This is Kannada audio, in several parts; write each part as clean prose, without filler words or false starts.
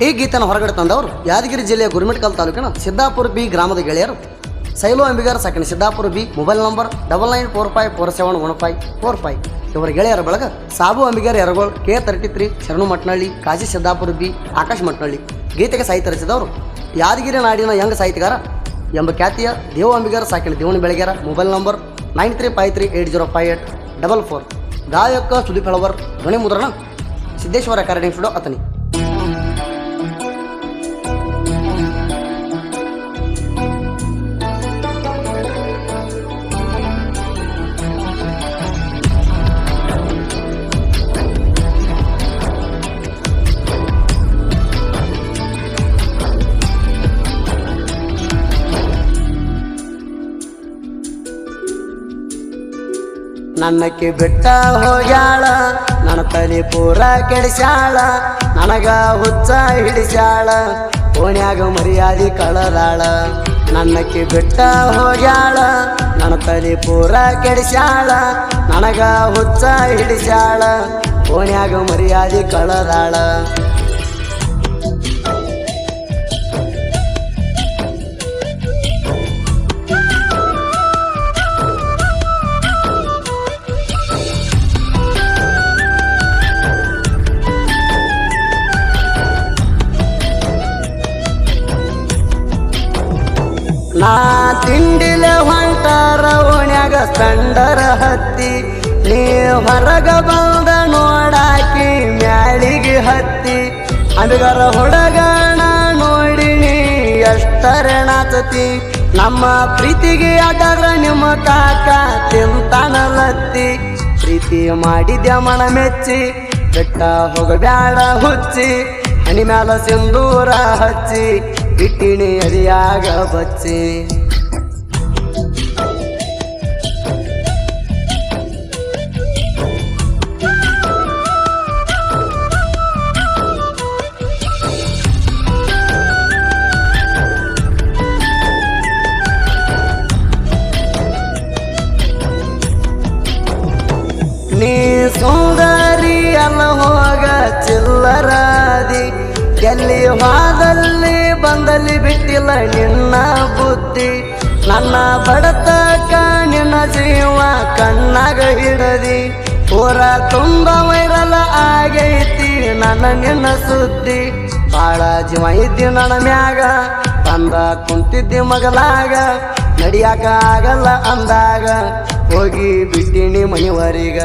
ಈ ಗೀತೆಯನ್ನು ಹೊರಗಡೆ ತಂದವರು ಯಾದಗಿರಿ ಜಿಲ್ಲೆಯ ಗುರುಮಿಟ್ಕಲ್ ತಾಲೂಕಿನ ಸಿದ್ದಾಪುರ ಬಿ ಗ್ರಾಮದ ಗೆಳೆಯರು ಸೈಲು ಅಂಬಿಗಾರ ಸಾಕಿನ ಸಿದ್ದಾಪುರ ಬಿ. Mobile number 9945471545. ಇವರ ಗೆಳೆಯರ ಬಳಗ ಸಾಬು ಅಂಬಿಗಾರ ಯರಗೋಳ್, K33 ಶರಣು ಮಟ್ನಳ್ಳಿ, ಕಾಜಿ ಸಿದ್ದಾಪುರ ಬಿ, ಆಕಾಶ್ ಮಟ್ನಳ್ಳಿ. ಗೀತೆಗೆ ಸಾಹಿತ್ಯ ರಚಿಸಿದವರು ಯಾದಗಿರಿ ನಾಡಿನ ಯಂಗ್ ಸಾಹಿತ್ಯಗಾರ ಎಂಬ ಖ್ಯಾತಿಯ ದೇವ ಅಂಬಿಗಾರ ಸಾಕಿನ ದೇವಣಿ ಬೆಳಗ್ಯಾರ. Mobile number 9353805844. ಗಾಯಕ ಸುದೀಪ್ ಹೆಳವರ್. ಧ್ವನಿ ಮುದ್ರಣ ಸಿದ್ದೇಶ್ವರ ರೆಕಾರ್ಡಿಂಗ್ ಸ್ಟುಡಿಯೋ ಅತನಿ. ನನ್ನಕ್ಕೆ ಬಿಟ್ಟ ಹೋಗ್ಯಾಳ, ನನ್ನ ತಲೆ ಪೂರ ಕೆಡಿಸ್ಯಾಳ, ನನಗ ಹುಚ್ಚ ಹಿಡಿಸ್ಯಾಳ, ಓಣ್ಯಾಗ ಮರ್ಯಾದಿ ಕಳದಾಳ. ನನ್ನಕ್ಕೆ ಬಿಟ್ಟ ಹೋಗ್ಯಾಳ, ನನ್ನ ತಲೆ ಪೂರ ಕೆಡಿಸ್ಯಾಳ, ನನಗ ಹುಚ್ಚ ಹಿಡಿಸ್ಯಾಳ, ಓಣ್ಯಾಗ ಮರ್ಯಾದಿ ಕಳದಾಳ. ನಾ ತಿಂಡಿಲೆ ಹೊಂಟಾರ ಓಣ್ಯಾಗ ಸ್ಪೆಂಡರ ಹತ್ತಿ, ನೀ ಹೊರಗ ಬಂದ ನೋಡಾಕಿ ಮ್ಯಾಳಿಗೆ ಹತ್ತಿ. ಅಂಬಿಗರ ಹುಡುಗಣ ನೋಡಿ ನೀ ಎಷ್ಟರೆ ನಾಚತಿ, ನಮ್ಮ ಪ್ರೀತಿಗೆ ಅಡ್ಡಾದ್ರ ನಿಮ್ಮ ಕಾಕ ತಿಂತಾನಲತ್ತಿ. ಪ್ರೀತಿ ಮಾಡಿದ್ಯ ಮನ ಮೆಚ್ಚಿ, ಬೆಟ್ಟ ಹೋಗಬ್ಯಾಡ ಹುಚ್ಚಿ, ಹನಿ ಮ್ಯಾಲ ಸಿಂಧೂರ ಹಚ್ಚಿ, ಇಟ್ಟಿನಿ ಅರಿಯಾಗ ಬಚ್ಚಿ. ನೀ ಸುಂದರಿ ಅಲ್ಲ ಹೋಗ ಚಿಲ್ಲರಾದಿ, ಎಲ್ಲಿ ವಾದಲ್ಲಿ ಬಂದಲ್ಲಿ ಬಿಟ್ಟಿಲ್ಲ ನಿನ್ನ ಬುದ್ಧಿ. ನನ್ನ ಬಡತಕ ನಿನ್ನ ಜೀವ ಕಣ್ಣಾಗ ಹಿಡದಿ, ಊರ ತುಂಬ ವೈರಲ್ ಆಗೈತಿ ನನ್ನ ನಿನ್ನ ಸುದ್ದಿ. ಬಾಳ ಜೀವ ಇದ್ದಿ ನನ್ನ ಮ್ಯಾಗ, ಬಂದ ಕುಂತಿದ್ದಿ ಮಗಲಾಗ, ನಡಿಯಾಕ ಆಗಲ್ಲ ಅಂದಾಗ ಹೋಗಿ ಬಿಟ್ಟಿನಿ ಮನಿವರಿಗ.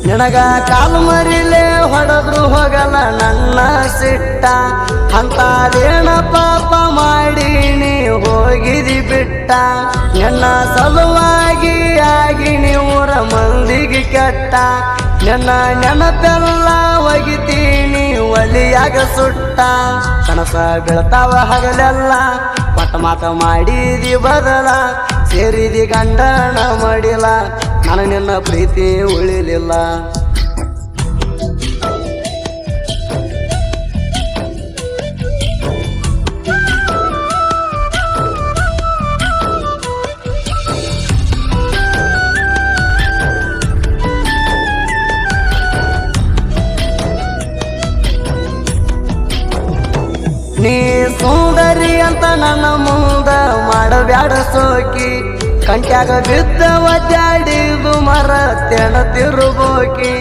ನಿನಗ ಕಾಲು ಮರಿಲೆ ಹೊಡೆದ್ರು ಹೋಗಲ್ಲ ನನ್ನ ಸಿಟ್ಟ, ಅಂತಾದೇನ ಪಾಪ ಮಾಡಿ ನೀ ಹೋಗಿದಿ ಬಿಟ್ಟ. ನಿನ್ನ ಸಲುವಾಗಿ ಆಗಿ ನೀವರ ಮಂದಿಗೆ ಕೆಟ್ಟ, ನಿನ್ನ ನೆನಪೆಲ್ಲ ಒಗಿತೀನಿ ಒಲಿಯಾಗ ಸುಟ್ಟ. ಕನಸ ಬೀಳ್ತಾವ ಹಗಲೆಲ್ಲ, ಪಟ ಮಾತ ಮಾಡಿದಿ ಬದಲ, ಸೇರಿದಿ ಗಂಡನ ಮಡಿಲ, ನಾನು ನಿನ್ನ ಪ್ರೀತಿ ಉಳಿಲಿಲ್ಲ. ನೀ ಸುಂದರಿ ಅಂತ ನನ್ನ ಮುಂದ ಮಾಡಬ್ಯಾಡ ಸೋಕಿ, ಕಂಟ್ಯಾಗ ಬಿದ್ದ ಒದ್ದಾಡಿದು ಮರ ತೆಣತಿರುಬೋಕಿ.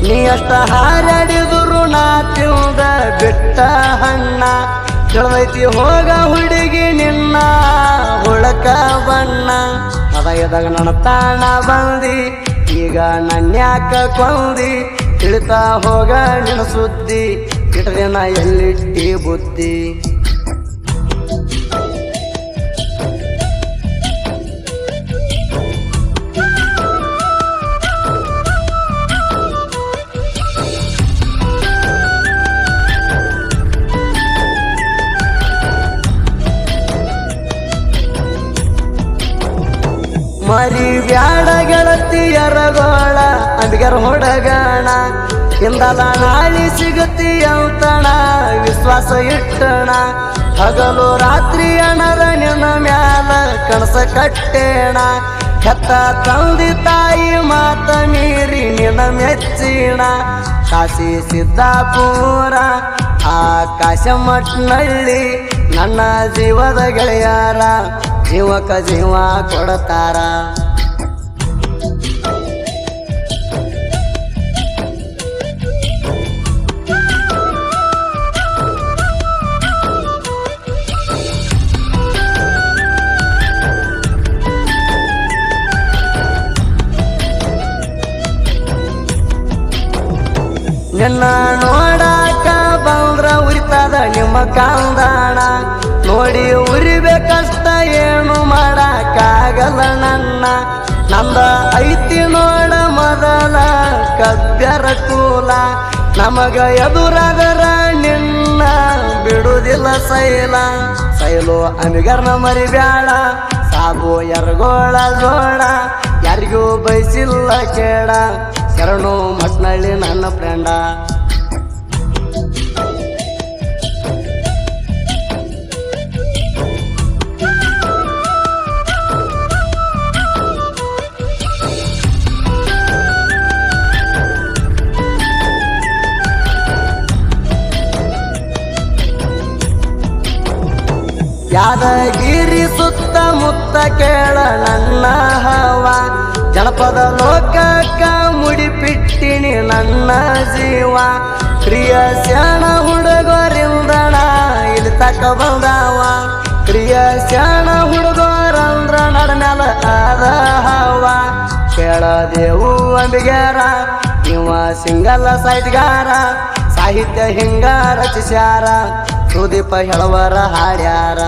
ನೀ ಅಷ್ಟ ಹಾರಾಡಿದ್ರು ನಾ ತಿಂದ ಬಿಟ್ಟ ಹಣ್ಣ, ತಿಳಿದೈತಿ ಹೋಗ ಹುಡುಗಿ ನಿನ್ನ ಹುಳಕ ಬಣ್ಣ. ಹೃದಯದಾಗ ನನ್ನ ತಾಣ ಬಂದಿ, ಈಗ ನನ್ಯಾಕ ಕೊಂದಿ, ತಿಳಿತಾ ಹೋಗ ನಿನ್ನ ಸುದ್ದಿ, ಇಟದಿನ ಎಲ್ಲಿಟ್ಟಿ ಬುದ್ಧಿ. ಮರಿ ಬ್ಯಾಡ ಗೆಳತಿಯರಗೋಳ ಅಂಬಿಗರ ಹುಡುಗಣ ಹಿಂದಲ ನಾಳಿ ಸಿಗತಿ ಅಂತಣ ವಿಶ್ವಾಸ ಇಟ್ಟಣ ಹಗಲು ರಾತ್ರಿ ಅಣರ ನಿನ್ನ ಮ್ಯಾಲ ಕಣಸ ಕಟ್ಟೇಣ ಹೆತ್ತ ತಂದಿ ತಾಯಿ ಮಾತ ಮೀರಿ ನಿನ್ನ ಮೆಚ್ಚಿಣ ಕಾಶಿ ಸಿದ್ದಾಪುರ ಆಕಾಶ ಮಟ್ನಳ್ಳಿ ನನ್ನ ಜೀವದ ಗೆಳೆಯಾರ ಜೀವಕ ಜೀವ ಕೊಡತಾರ ನಿನ್ನ ನೋಡಾಕ ಬಂದ್ರ ಉರಿತದ ನಿಮ್ಮ ಕಾಂದಾಣ ನೋಡಿ ಉರಿಬೇಕಷ್ಟ ಏನು ಮಾಡಕ್ಕಾಗಲ್ಲ ನಂದ ಐತಿ ನೋಡ ಮೊದಲ ಕಬ್ಬ್ಯರ ಕೂಲ ನಮಗ ಎದುರಾದರ ನಿನ್ನ ಬಿಡುದಿಲ್ಲ ಸೈಲು ಅಮಿಗರ್ನ ಮರಿಬ್ಯಾಡ ಸಾಬು ಎರಗೋಳ ಜೋಡ ಯಾರಿಗೂ ಬಯಸಿಲ್ಲ ಕೇಳ ಶರಣು ಮಟ್ನಳ್ಳಿ ನನ್ನ ಫ್ರೆಂಡ ಯಾದಗಿರಿ ಸುತ್ತಮುತ್ತ ಕೇಳ ನನ್ನ ಹವ ಜನಪದ ಲೋಕಕ್ಕ ಮುಡಿಪಿಟ್ಟಿನಿ ನನ್ನ ಜೀವ ಪ್ರಿಯ ಶಾಣ ಹುಡುಗರಿಂದಣ ಇಲ್ಲಿ ತಕ್ಕ ಬಂದವ ಪ್ರಿಯ ಶಾಣ ಹುಡುಗರಂದ್ರ ನಡಮ್ಯಾಲ ಆದ ಹವ ಕೇಳದೇವು ಅಂಬಿಗ್ಯಾರ ಇವ ಸಿಂಗಲ್ ಸಾಹಿತ್ಯಗಾರ ಸಾಹಿತ್ಯ ಹಿಂಗ ರಚಿಸ್ಯಾರ ಸುದೀಪ ಹೇಳವರ ಹಾಡ್ಯಾರ